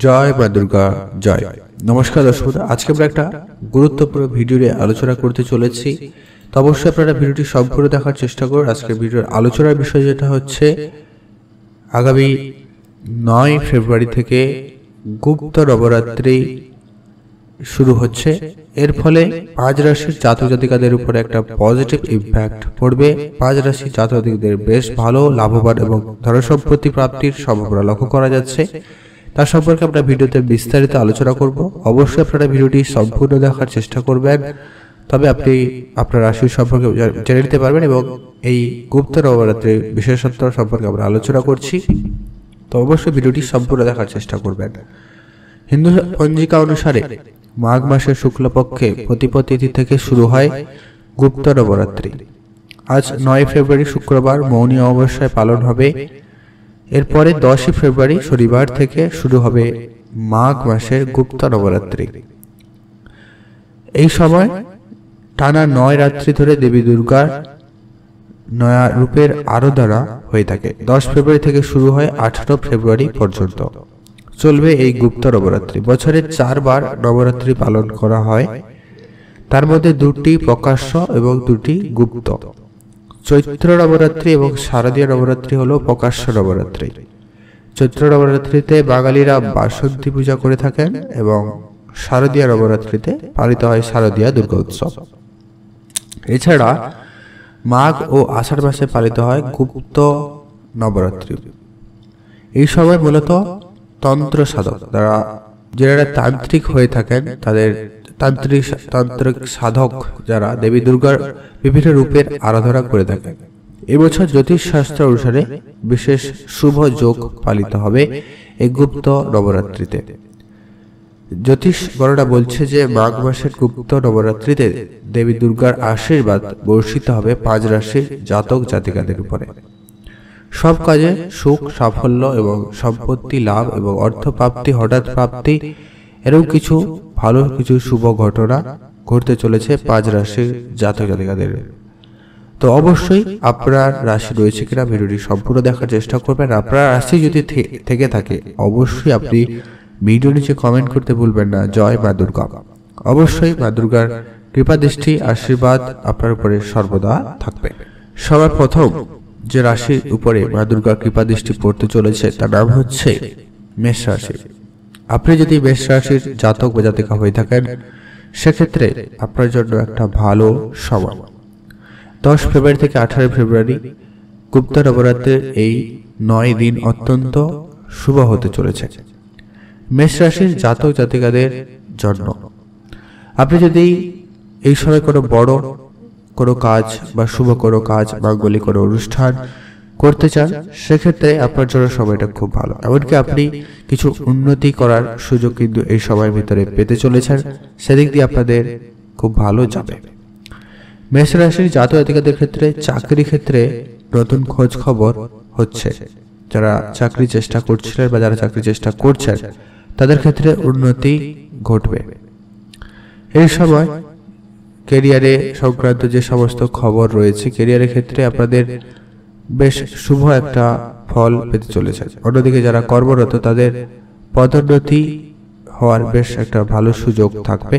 জয় মা দুর্গা জয়। নমস্কার দর্শক, আজকে আমরা একটা গুরুত্বপূর্ণ ভিডিও নিয়ে আলোচনা করতে চলেছি। তো অবশ্যই আপনারা ভিডিওটি সম্পূর্ণ দেখার চেষ্টা করুন। আজকের ভিডিওর আলোচনার বিষয় যেটা হচ্ছে আগামী 9 ফেব্রুয়ারি থেকে গুপ্ত নবরাত্রি শুরু হচ্ছে। এর ফলে 5 রাশির জাতক জাতিকাদের উপর একটা পজিটিভ ইম্প্যাক্ট পড়বে। 5 রাশির জাতক জাতিকাদের বেশ ভালো লাভবান এবং ধনসম্পত্তি প্রাপ্তির সম্ভাবনা লক্ষ্য করা যাচ্ছে। তার সম্পর্কে আমরা ভিডিওতে বিস্তারিত আলোচনা করব। অবশ্যই আপনারা ভিডিওটি সম্পূর্ণ দেখার চেষ্টা করবেন, তবে আপনি আপনার রাশির সম্পর্কে জেনে নিতে পারবেন এবং এই গুপ্ত নবরাত্রির বিশেষত্ব সম্পর্কে আমরা আলোচনা করছি। তো অবশ্যই ভিডিওটি সম্পূর্ণ দেখার চেষ্টা করবেন। হিন্দু পঞ্জিকা অনুসারে মাঘ মাসের শুক্লপক্ষে প্রতিপদ তিথি থেকে শুরু হয় গুপ্ত নবরাত্রি। আজ 9 ফেব্রুয়ারি শুক্রবার মৌনী অমাবস্যায় পালন হবে। এরপরে 10 ফেব্রুয়ারি শনিবার থেকে শুরু হবে মাঘ মাসের গুপ্ত নবরাত্রি। এই সময় টানা 9 রাত্রি ধরে দেবী দুর্গার নয়া রূপের আরাধনা হয়ে থাকে। 10 ফেব্রুয়ারি থেকে শুরু হয় 18 ফেব্রুয়ারি পর্যন্ত চলবে এই গুপ্ত নবরাত্রি। বছরে 4 বার নবরাত্রি পালন করা হয়, তার মধ্যে 2টি প্রকাশ্য এবং 2টি গুপ্ত। চৈত্র নবরাত্রি এবং শারদীয় নবরাত্রি হলো প্রকাশ্য নবরাত্রি। চৈত্র নবরাত্রিতে বাঙালিরা বাসন্তী পূজা করে থাকেন এবং শারদীয় নবরাত্রিতে পালিত হয় শারদীয়া দুর্গা উৎসব। এছাড়া মাঘ ও আষাঢ় মাসে পালিত হয় গুপ্ত নবরাত্রি। এই সময় মূলত তন্ত্র সাধক যারা তান্ত্রিক হয়ে থাকেন, তাদের তান্ত্রিক সাধক যারা দেবী দুর্গার বিভিন্ন রূপের আরাধনা করে থাকেন। এবছর জ্যোতিষ শাস্ত্র অনুসারে বিশেষ শুভ যোগ পালিত হবে এই গুপ্ত নবরাত্রিতে। জ্যোতিষ গণনা বলছে যে মাঘ মাসের গুপ্ত নবরাত্রিতে দেবী দুর্গার আশীর্বাদ বর্ষিত হবে 5 রাশির জাতক জাতিকাদের উপরে। সব কাজে সুখ, সাফল্য এবং সম্পত্তি লাভ এবং অর্থ প্রাপ্তি, হঠাৎ প্রাপ্তি, এরকম কিছু ভালো কিছু শুভ ঘটনা ঘটতে চলেছে 5 রাশির জাতক জাতিকাদের। তো অবশ্যই আপনার রাশি রয়েছে কিনা ভিডিওটি সম্পূর্ণ দেখার চেষ্টা করবেন। আপনার রাশি যদি থেকে থাকে অবশ্যই আপনি ভিডিও নিচে কমেন্ট করতে ভুলবেন না জয় মা দুর্গা। অবশ্যই মা দুর্গার কৃপা দৃষ্টি আশীর্বাদ আপনার উপরে সর্বদা থাকবে। সবার প্রথম যে রাশির উপরে মা দুর্গার কৃপা দৃষ্টি পড়তে চলেছে তার নাম হচ্ছে মেষ রাশি। আপনি যদি মেষ রাশির জাতক বা জাতিকা হয়ে থাকেন সেক্ষেত্রে আপনার জন্য একটা ভালো সময়। 10 ফেব্রুয়ারি থেকে 18 ফেব্রুয়ারি গুপ্ত নবরাত্রির এই 9 দিন অত্যন্ত শুভ হতে চলেছে মেষ রাশির জাতক জাতিকাদের জন্য। আপনি যদি এই সময় কোনো বড় কোনো কাজ বা শুভ কোনো কাজ, মাঙ্গলিক কোনো অনুষ্ঠান করতে চান সেক্ষেত্রে আপনার জন্য সময়টা খুব ভালো। এমনকি আপনি কিছু উন্নতি করার সুযোগ কিন্তু এই সময়ের ভিতরে পেতে চলেছেন, সেদিক দিয়ে আপনাদের খুব ভালো যাবে। মেষ রাশির জাতক জাতিকাদের ক্ষেত্রে চাকরি ক্ষেত্রে নতুন খোঁজ খবর হচ্ছে। যারা চাকরি চেষ্টা করছিলেন বা যারা চাকরি চেষ্টা করছেন তাদের ক্ষেত্রে উন্নতি ঘটবে। এই সময় ক্যারিয়ারে সংক্রান্ত যে সমস্ত খবর রয়েছে ক্যারিয়ারের ক্ষেত্রে আপনাদের বেশ শুভ একটা ফল পেতে চলেছে। অন্যদিকে যারা কর্মরত তাদের পদোন্নতি হওয়ার বেশ একটা ভালো সুযোগ থাকবে।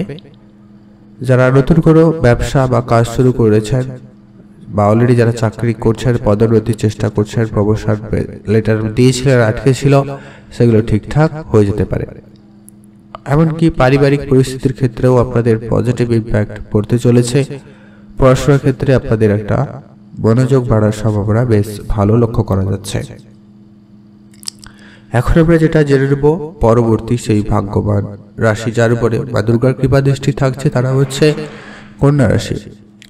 যারা নতুন কোনো ব্যবসা বা কাজ শুরু করেছেন বা অলরেডি যারা চাকরি করছেন, পদোন্নতির চেষ্টা করছেন, প্রমোশন লেটার দিয়েছিলেন আটকে ছিল, সেগুলো ঠিকঠাক হয়ে যেতে পারে। এমনকি পারিবারিক পরিস্থিতির ক্ষেত্রেও আপনাদের পজিটিভ ইম্প্যাক্ট পড়তে চলেছে। পড়াশোনার ক্ষেত্রে আপনাদের একটা মনোযোগ বাড়ার সম্ভাবনা বেশ ভালো লক্ষ্য করা যাচ্ছে। এখন আমরা যেটা জেনে নেব পরবর্তী সেই ভাগ্যবান রাশি যার উপরে মা দুর্গার কৃপা দৃষ্টি থাকছে তারা হচ্ছে কন্যা রাশি।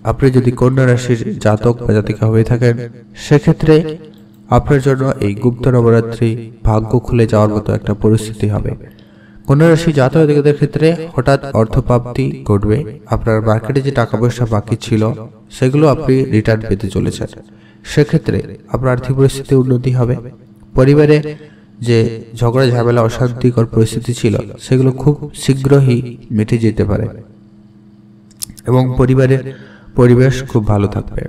আপনি যদি কন্যা রাশির জাতক বা জাতিকা হয়ে থাকেন সেক্ষেত্রে আপনার জন্য এই গুপ্ত নবরাত্রি ভাগ্য খুলে যাওয়ার মতো একটা পরিস্থিতি হবে। কন্যা রাশি জাতক জাতিকাদের ক্ষেত্রে হঠাৎ অর্থপ্রাপ্তি ঘটবে। আপনার মার্কেটে যে টাকা পয়সা বাকি ছিল সেগুলো আপনি রিটার্ন পেতে চলেছেন। সেক্ষেত্রে আপনার আর্থিক পরিস্থিতি উন্নতি হবে। পরিবারে যে ঝগড়া ঝামেলা অশান্তিকর পরিস্থিতি ছিল সেগুলো খুব শীঘ্রই মিটে যেতে পারে এবং পরিবারের পরিবেশ খুব ভালো থাকবে।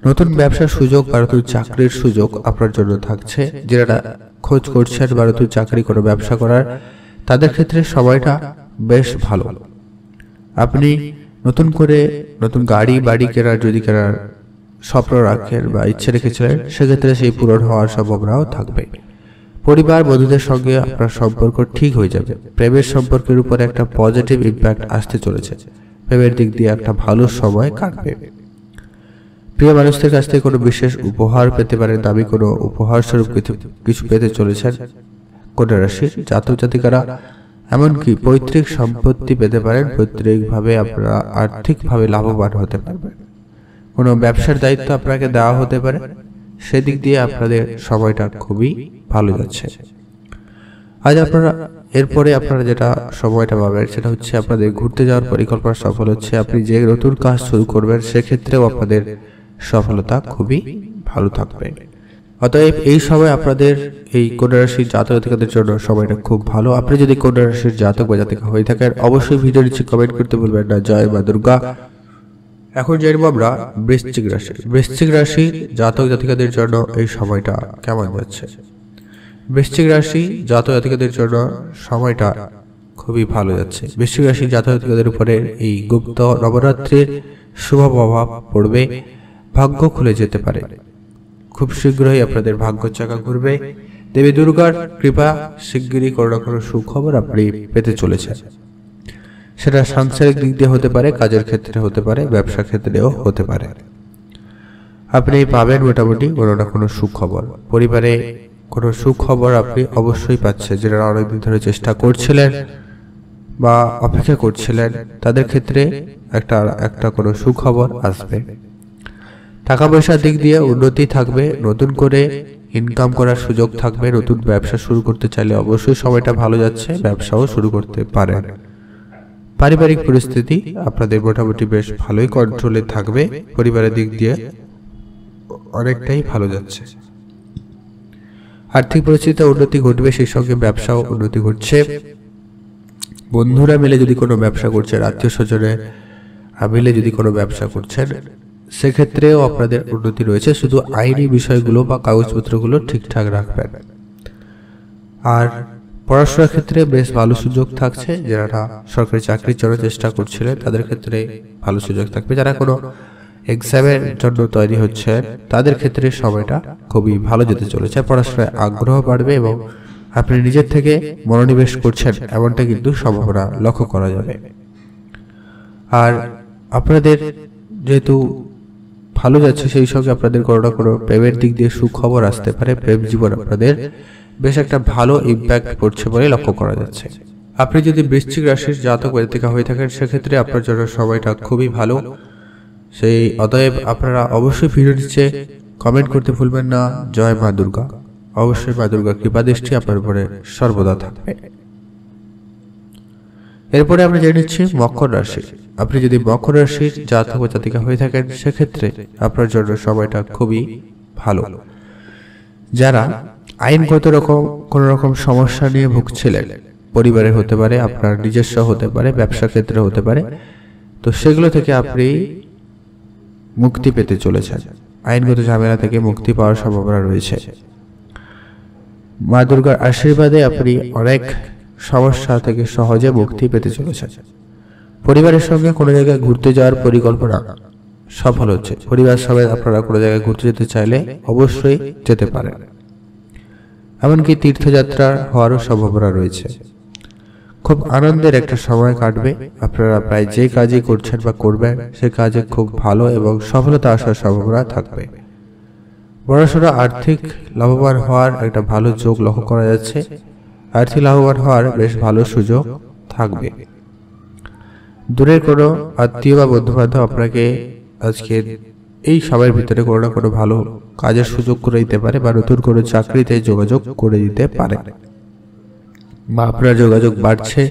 নতুন ব্যবসার সুযোগ বা নতুন চাকরির সুযোগ আপনার জন্য থাকছে। যারা খোঁজ করছেন বা নতুন চাকরি কোনো ব্যবসা করার, তাদের ক্ষেত্রে সময়টা বেশ ভালো। আপনি নতুন করে নতুন গাড়ি বাড়ি কেনার স্বপ্ন রাখেন বা ইচ্ছে রেখেছিলেন, সেক্ষেত্রে সেই পূরণ হওয়ার সম্ভাবনাও থাকবে। পরিবার বন্ধুদের সঙ্গে আপনার সম্পর্ক ঠিক হয়ে যাবে। প্রেমের সম্পর্কের উপর একটা পজিটিভ ইম্প্যাক্ট আসতে চলেছে। প্রেমের দিক দিয়ে একটা ভালো সময় কাটবে। প্রিয় মানুষদের কাছ থেকে কোনো বিশেষ উপহার পেতে পারেন, দামি কোনো উপহার স্বরূপ কিছু পেতে চলেছেন কন্যা রাশির জাতক জাতিকারা। এমনকি পৈতৃক সম্পত্তি পেতে পারেন। পৈতৃকভাবে আপনারা আর্থিকভাবে লাভবান হতে পারবেন। কোনো ব্যবসার দায়িত্ব আপনাকে দেওয়া হতে পারে, সেদিক দিয়ে আপনাদের সময়টা খুবই ভালো যাচ্ছে। আজ এরপরে আপনারা যেটা সময়টা পাবেন সেটা হচ্ছে আপনাদের ঘুরতে যাওয়ার পরিকল্পনা সফল হচ্ছে। আপনি যে নতুন কাজ শুরু করবেন সেক্ষেত্রেও আপনাদের সফলতা খুবই ভালো থাকবে। অতএব এই সময় আপনাদের এই কন্যা রাশির জাতক জাতিকাদের জন্য সময়টা খুব ভালো। আপনি যদি কন্যা রাশির জাতক বা জাতিকা হয়ে থাকেন, অবশ্যই ভিডিও নিচে কমেন্ট করতে ভুলবেন না। জয় মা দুর্গা। এখন জানবো আমরা বৃশ্চিক রাশি। বৃশ্চিক রাশির জাতক জাতিকাদের জন্য এই সময়টা কেমন যাচ্ছে। বৃশ্চিক রাশি জাতক জাতিকাদের জন্য সময়টা খুবই ভালো যাচ্ছে। বৃশ্চিক রাশির জাতক জাতিকাদের উপরে এই গুপ্ত নবরাত্রির শুভ প্রভাব পড়বে। ভাগ্য খুলে যেতে পারে। খুব শীঘ্রই আপনাদের ভাগ্য চাকা ঘুরবে। দেবী দুর্গার কৃপা শিগগিরই কোনো না কোনো সুখবর আপনি পেতে চলেছেন। সেটা সাংসারিক দিক দিয়ে হতে পারে, কাজের ক্ষেত্রে হতে পারে, ব্যবসা ক্ষেত্রেও হতে পারে। আপনি পাবেন মোটামুটি কোনো না কোনো সুখবর। পরিবারে কোনো সুখবর আপনি অবশ্যই পাচ্ছেন। যারা অনেকদিন ধরে চেষ্টা করছিলেন বা অপেক্ষা করছিলেন, তাদের ক্ষেত্রে একটা কোনো সুখবর আসবে। টাকা পয়সার দিক দিয়ে উন্নতি থাকবে। নতুন করে ইনকাম করার সুযোগ থাকবে। নতুন ব্যবসা শুরু করতে চাইলে অবশ্যই সময়টা ভালো যাচ্ছে, ব্যবসাও শুরু করতে পারেন। পারিবারিক পরিস্থিতি আপনাদের মোটামুটি বেশ ভালোই কন্ট্রোলে থাকবে। পরিবারের দিক দিয়ে অনেকটাই ভালো যাচ্ছে। আর্থিক পরিস্থিতিতে উন্নতি ঘটবে, সেই সঙ্গে ব্যবসাও উন্নতি ঘটছে। বন্ধুরা মিলে যদি কোনো ব্যবসা করছেন, আত্মীয় স্বজনে মিলে যদি কোনো ব্যবসা করছেন, সেক্ষেত্রেও আপনাদের উন্নতি রয়েছে। শুধু আইনি বিষয়গুলো বা কাগজপত্রগুলো ঠিকঠাক রাখবেন। আর পড়াশোনার ক্ষেত্রে বেশ ভালো সুযোগ থাকছে। যারা সরকারি চাকরির জন্য চেষ্টা করছিলেন তাদের ক্ষেত্রে ভালো সুযোগ থাকবে। যারা কোনো এক্সামের জন্য তৈরি হচ্ছে তাদের ক্ষেত্রে সময়টা খুবই ভালো যেতে চলেছে। পড়াশোনায় আগ্রহ বাড়বে এবং আপনি নিজের থেকে মনোনিবেশ করছেন এমনটা কিন্তু সম্ভাবনা লক্ষ্য করা যাবে। আর আপনাদের যেহেতু ভালো যাচ্ছে, সেই সঙ্গে আপনাদের কোনো না কোনো প্রেমের দিক দিয়ে সুখবর আসতে পারে। প্রেম জীবন আপনাদের বেশ একটা ভালো ইম্প্যাক্ট পড়ছে বলে লক্ষ্য করা যাচ্ছে। আপনি যদি বৃশ্চিক রাশির জাতক জাতিকা হয়ে থাকেন, সেক্ষেত্রে আপনার জন্য সময়টা খুবই ভালো। অতএব আপনারা অবশ্যই ভিডিও নিচে কমেন্ট করতে ভুলবেন না জয় মা দুর্গা। অবশ্যই মা দুর্গার কৃপা দৃষ্টি আপনার উপরে সর্বদা থাকবে। এরপরে আমরা জেনে নিচ্ছি মকর রাশি। আপনি যদি মকর রাশির জাতক জাতিকা হয়ে থাকেন, সেক্ষেত্রে আপনার জন্য সময়টা খুবই ভালো। যারা আইনগত কোন রকম সমস্যা নিয়ে ভুগছিলেন, পরিবারের হতে পারে, আপনার নিজস্ব হতে পারে, ব্যবসা ক্ষেত্রে হতে পারে, তো সেগুলো থেকে আপনি মুক্তি পেতে চলেছেন। আইনগত ঝামেলা থেকে মুক্তি পাওয়ার সম্ভাবনা রয়েছে। মা দুর্গার আশীর্বাদে আপনি অনেক সমস্যা থেকে সহজে মুক্তি পেতে চলেছেন। পরিবারের সঙ্গে কোনো জায়গায় ঘুরতে যাওয়ার পরিকল্পনা সফল হচ্ছে। পরিবার সবাই আপনারা কোনো জায়গায় ঘুরতে যেতে চাইলে অবশ্যই যেতে পারেন। এমনকি তীর্থযাত্রা হওয়ারও সম্ভাবনা রয়েছে। খুব আনন্দের একটা সময় কাটবে। আপনারা প্রায় যে কাজই করছেন বা করবেন, সে কাজে খুব ভালো এবং সফলতা আসার সম্ভাবনা থাকবে। পড়াশোনা আর্থিক লাভবান হওয়ার একটা ভালো যোগ লক্ষ্য করা যাচ্ছে। আর্থিক লাভবান হওয়ার বেশ ভালো সুযোগ থাকবে। দূরের কোনো আত্মীয় বা বন্ধু বান্ধব আপনাকে আজকে এই সময়ের ভিতরে কোনো না কোনো ভালো কাজের সুযোগ করে দিতে পারে বা নতুন কোনো চাকরিতে যোগাযোগ করে দিতে পারে, বা আপনার যোগাযোগ বাড়ছে।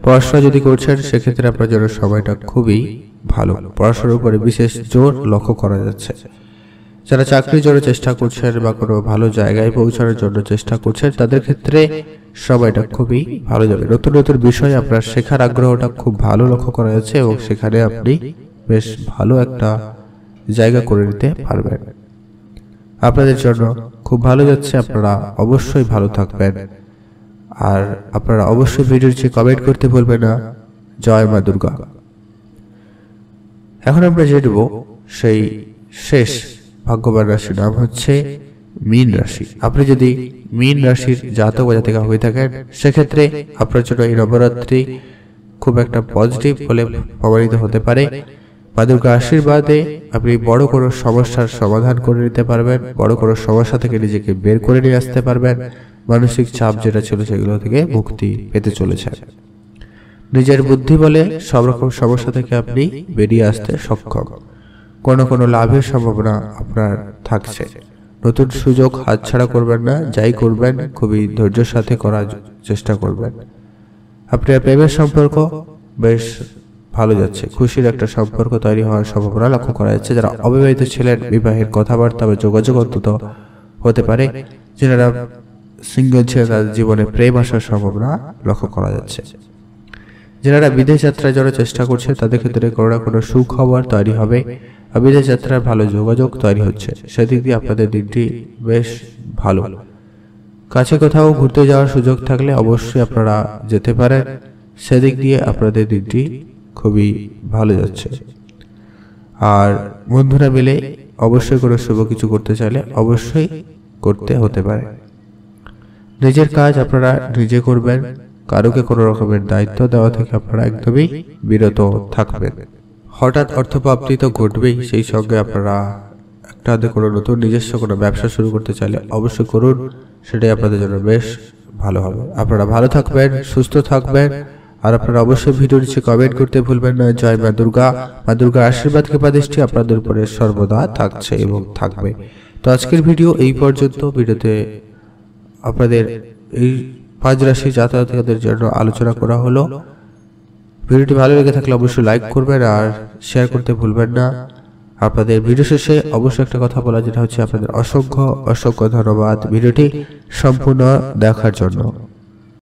পড়াশোনা যদি করছেন, সেক্ষেত্রে আপনার জন্য সময়টা খুবই ভালো। পড়াশোনার উপরে বিশেষ জোর লক্ষ্য করা যাচ্ছে। যারা চাকরির জন্য চেষ্টা করছেন বা কোনো ভালো জায়গায় পৌঁছানোর জন্য চেষ্টা করছেন, তাদের ক্ষেত্রে সময়টা খুবই ভালো যাবে। নতুন নতুন বিষয় আপনার শেখার আগ্রহটা খুব ভালো লক্ষ্য করা যাচ্ছে এবং সেখানে আপনি বেশ ভালো একটা জায়গা করে নিতে পারবেন। আপনাদের জন্য খুব ভালো যাচ্ছে। আপনারা অবশ্যই ভালো থাকবেন। আর আপনারা অবশ্যই ভিডিওটি কমেন্ট করতে ভুলবেন না। জয় মা দুর্গা। এখন আমরা জেনে নেব সেই শেষ ভাগ্যবান রাশির নাম হচ্ছে মীন রাশি। আপনি যদি মীন রাশির জাতক বা জাতিকা হয়ে থাকেন, সেক্ষেত্রে আপনার জন্য এই নবরাত্রি খুব একটা পজিটিভ বলে প্রমাণিত হতে পারে। মা দুর্গার আশীর্বাদে আপনি বড় কোনো সমস্যার সমাধান করে নিতে পারবেন, বড় কোনো সমস্যা থেকে নিজেকে বের করে নিয়ে আসতে পারবেন। মানসিক চাপ যেটা ছিল সেগুলো থেকে মুক্তি পেতে চলেছে। নিজের বুদ্ধি বলে সব রকম সমস্যা থেকে আপনি বেরিয়ে আসতে সক্ষম। কোনো লাভের সম্ভাবনা আপনার থাকছে। নতুন সুযোগ হাতছাড়া করবেন না। যাই করবেন খুবই ধৈর্যের সাথে করার চেষ্টা করবেন। আপনার প্রেমের সম্পর্ক বেশ ভালো যাচ্ছে। খুশির একটা সম্পর্ক তৈরি হওয়ার সম্ভাবনা লক্ষ্য করা যাচ্ছে। যারা অবিবাহিত ছিলেন, বিবাহের কথাবার্তা বা যোগাযোগ অন্তত হতে পারে। যারা সিঙ্গেল ছিলেন, তাদের জীবনে প্রেম আসার সম্ভাবনা লক্ষ্য করা যাচ্ছে। যারা বিদেশ যাত্রার জন্য চেষ্টা করছে, তাদের ক্ষেত্রে কোনো না কোনো সুখবর তৈরি হবে। বিদেশ যাত্রার ভালো যোগাযোগ তৈরি হচ্ছে। সেদিক দিয়ে আপনাদের দিনটি বেশ ভালো। কাছে কোথাও ঘুরতে যাওয়ার সুযোগ থাকলে অবশ্যই আপনারা যেতে পারেন। সেদিক দিয়ে আপনাদের দিনটি খুবই ভালো যাচ্ছে। আর বন্ধুরা মিলে অবশ্যই কোনো শুভ কিছু করতে চাইলে অবশ্যই করতে হতে পারে। নিজের কাজ আপনারা নিজে করবেন। কারোকে কোনো রকমের দায়িত্ব দেওয়া থেকে আপনারা একদমই বিরত থাকবেন। হঠাৎ অর্থপ্রাপ্তি তো ঘটবেই, সেই সঙ্গে আপনারা একটা কোনো নতুন নিজস্ব কোনো ব্যবসা শুরু করতে চাইলে অবশ্যই করুন। সেটাই আপনাদের জন্য বেশ ভালো হবে। আপনারা ভালো থাকবেন, সুস্থ থাকবেন। আর আপনারা অবশ্যই ভিডিও নিচে কমেন্ট করতে ভুলবেন না। জয় মা দুর্গা। মা দুর্গার আশীর্বাদ কৃপাদৃষ্টি আপনাদের উপরে সর্বদা থাকছে এবং থাকবে। তো আজকের ভিডিও এই পর্যন্ত। ভিডিওতে আপনাদের এই 5 রাশি জাতকদের জন্য আলোচনা করা হলো। ভিডিওটি ভালো লেগে থাকলে অবশ্যই লাইক করবেন আর শেয়ার করতে ভুলবেন না। আপনাদের ভিডিও শেষে অবশ্যই একটা কথা বলা, যেটা হচ্ছে আপনাদের অসংখ্য ধন্যবাদ ভিডিওটি সম্পূর্ণ দেখার জন্য।